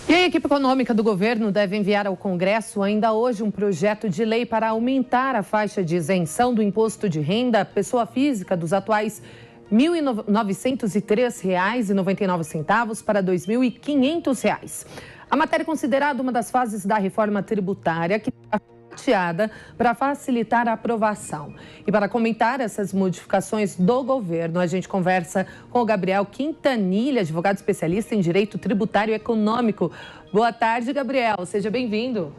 E a equipe econômica do governo deve enviar ao Congresso ainda hoje um projeto de lei para aumentar a faixa de isenção do imposto de renda pessoa física dos atuais R$ 1.903,99 para R$ 2.500. A matéria é considerada uma das fases da reforma tributária que está fatiada para facilitar a aprovação. E para comentar essas modificações do governo, a gente conversa com o Gabriel Quintanilha, advogado especialista em direito tributário e econômico. Boa tarde, Gabriel. Seja bem-vindo.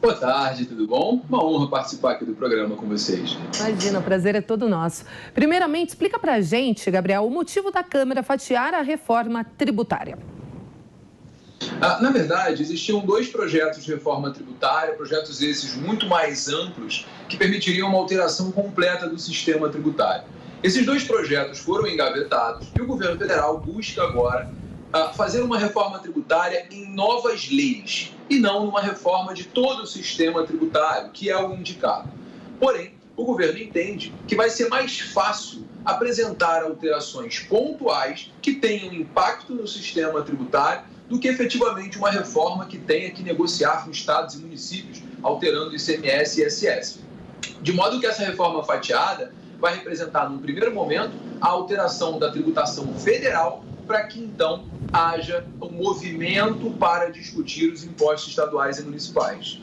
Boa tarde, tudo bom? Uma honra participar aqui do programa com vocês. Imagina, o prazer é todo nosso. Primeiramente, explica pra gente, Gabriel, o motivo da Câmara fatiar a reforma tributária. Na verdade, existiam dois projetos de reforma tributária, projetos esses muito mais amplos, que permitiriam uma alteração completa do sistema tributário. Esses dois projetos foram engavetados e o governo federal busca agora fazer uma reforma tributária em novas leis e não numa reforma de todo o sistema tributário, que é o indicado. Porém, o governo entende que vai ser mais fácil apresentar alterações pontuais que tenham impacto no sistema tributário do que efetivamente uma reforma que tenha que negociar com estados e municípios, alterando ICMS e ISS. De modo que essa reforma fatiada vai representar, num primeiro momento, a alteração da tributação federal para que, então, haja um movimento para discutir os impostos estaduais e municipais.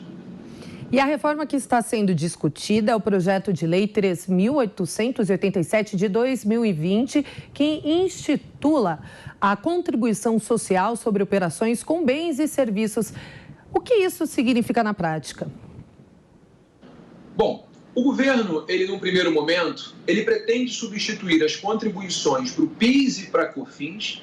E a reforma que está sendo discutida é o projeto de lei 3.887 de 2020, que institula a contribuição social sobre operações com bens e serviços. O que isso significa na prática? Bom, o governo, num primeiro momento, ele pretende substituir as contribuições para o PIS e para a COFINS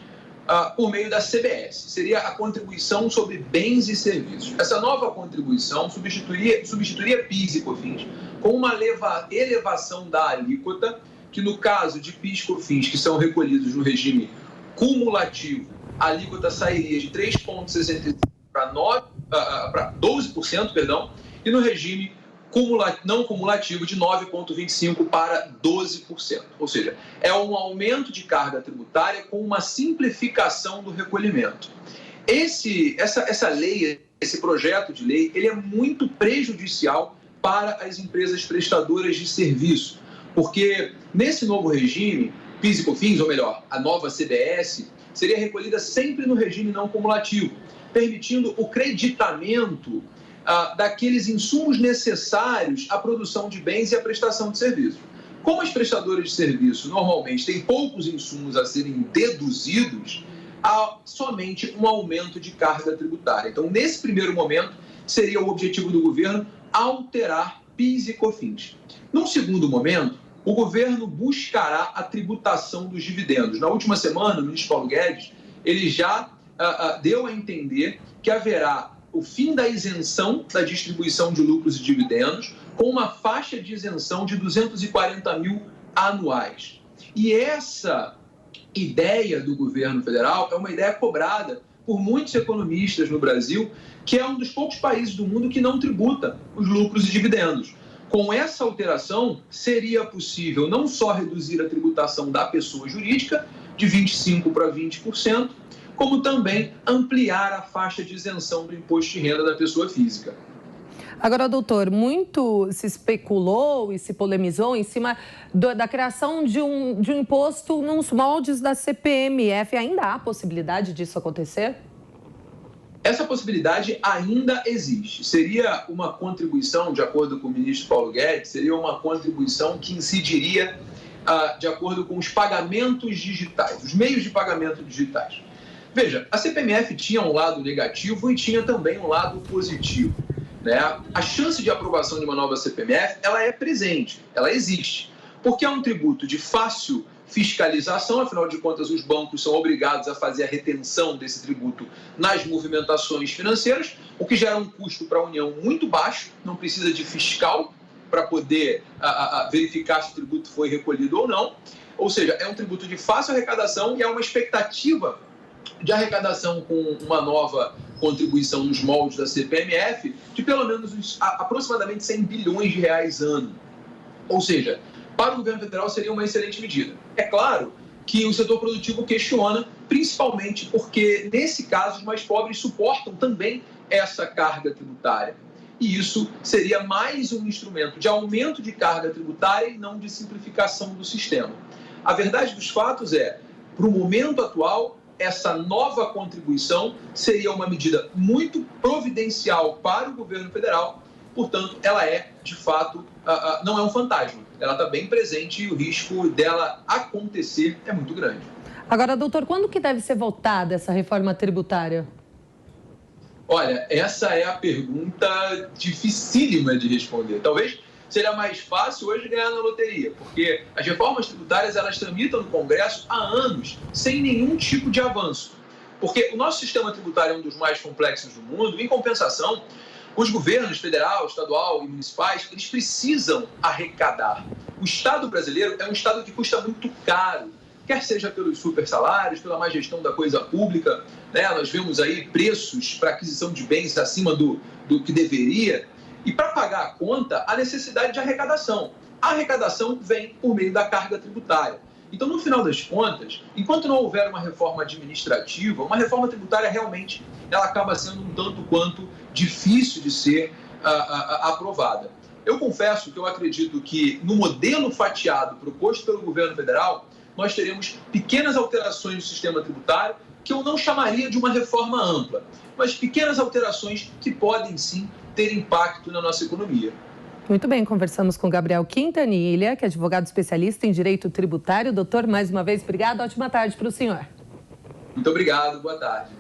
por meio da CBS. Seria a contribuição sobre bens e serviços. Essa nova contribuição substituiria PIS e COFINS com uma elevação da alíquota, que no caso de PIS e COFINS, que são recolhidos no regime cumulativo, a alíquota sairia de 3,65% para 12%, e no regime não cumulativo de 9,25% para 12%. Ou seja, é um aumento de carga tributária com uma simplificação do recolhimento. Essa lei, esse projeto de lei, ele é muito prejudicial para as empresas prestadoras de serviço, porque nesse novo regime, PIS e COFINS, ou melhor, a nova CBS, seria recolhida sempre no regime não cumulativo, permitindo o creditamento daqueles insumos necessários à produção de bens e à prestação de serviços. Como as prestadoras de serviço normalmente têm poucos insumos a serem deduzidos, há somente um aumento de carga tributária. Então, nesse primeiro momento, seria o objetivo do governo alterar PIS e COFINS. Num segundo momento, o governo buscará a tributação dos dividendos. Na última semana, o ministro Paulo Guedes, ele já deu a entender que haverá o fim da isenção da distribuição de lucros e dividendos, com uma faixa de isenção de 240 mil anuais. E essa ideia do governo federal é uma ideia cobrada por muitos economistas no Brasil, que é um dos poucos países do mundo que não tributa os lucros e dividendos. Com essa alteração, seria possível não só reduzir a tributação da pessoa jurídica de 25% para 20%, como também ampliar a faixa de isenção do imposto de renda da pessoa física. Agora, doutor, muito se especulou e se polemizou em cima da criação de um imposto nos moldes da CPMF. Ainda há possibilidade disso acontecer? Essa possibilidade ainda existe. Seria uma contribuição, de acordo com o ministro Paulo Guedes, seria uma contribuição que incidiria de acordo com os pagamentos digitais, os meios de pagamento digitais. Veja, a CPMF tinha um lado negativo e tinha também um lado positivo, né? A chance de aprovação de uma nova CPMF, ela é presente, ela existe, porque é um tributo de fácil fiscalização, afinal de contas os bancos são obrigados a fazer a retenção desse tributo nas movimentações financeiras, o que gera um custo para a União muito baixo, não precisa de fiscal para poder verificar se o tributo foi recolhido ou não, ou seja, é um tributo de fácil arrecadação e é uma expectativa de arrecadação com uma nova contribuição nos moldes da CPMF de pelo menos aproximadamente 100 bilhões de reais ano. Ou seja, para o governo federal seria uma excelente medida. É claro que o setor produtivo questiona principalmente porque, nesse caso, os mais pobres suportam também essa carga tributária. E isso seria mais um instrumento de aumento de carga tributária e não de simplificação do sistema. A verdade dos fatos é, para o momento atual, essa nova contribuição seria uma medida muito providencial para o governo federal, portanto, ela é, de fato, não é um fantasma. Ela está bem presente e o risco dela acontecer é muito grande. Agora, doutor, quando que deve ser votada essa reforma tributária? Olha, essa é a pergunta dificílima de responder. Talvez seria mais fácil hoje ganhar na loteria, porque as reformas tributárias elas tramitam no Congresso há anos, sem nenhum tipo de avanço. Porque o nosso sistema tributário é um dos mais complexos do mundo, em compensação, os governos federal, estadual e municipais, eles precisam arrecadar. O Estado brasileiro é um Estado que custa muito caro, quer seja pelos super salários, pela má gestão da coisa pública, né? Nós vemos aí preços para aquisição de bens acima do que deveria. E para pagar a conta, há necessidade de arrecadação. A arrecadação vem por meio da carga tributária. Então, no final das contas, enquanto não houver uma reforma administrativa, uma reforma tributária realmente ela acaba sendo um tanto quanto difícil de ser aprovada. Eu confesso que eu acredito que no modelo fatiado proposto pelo governo federal, nós teremos pequenas alterações no sistema tributário, que eu não chamaria de uma reforma ampla, mas pequenas alterações que podem sim ter impacto na nossa economia. Muito bem, conversamos com Gabriel Quintanilha, que é advogado especialista em direito tributário. Doutor, mais uma vez, obrigado. Ótima tarde para o senhor. Muito obrigado, boa tarde.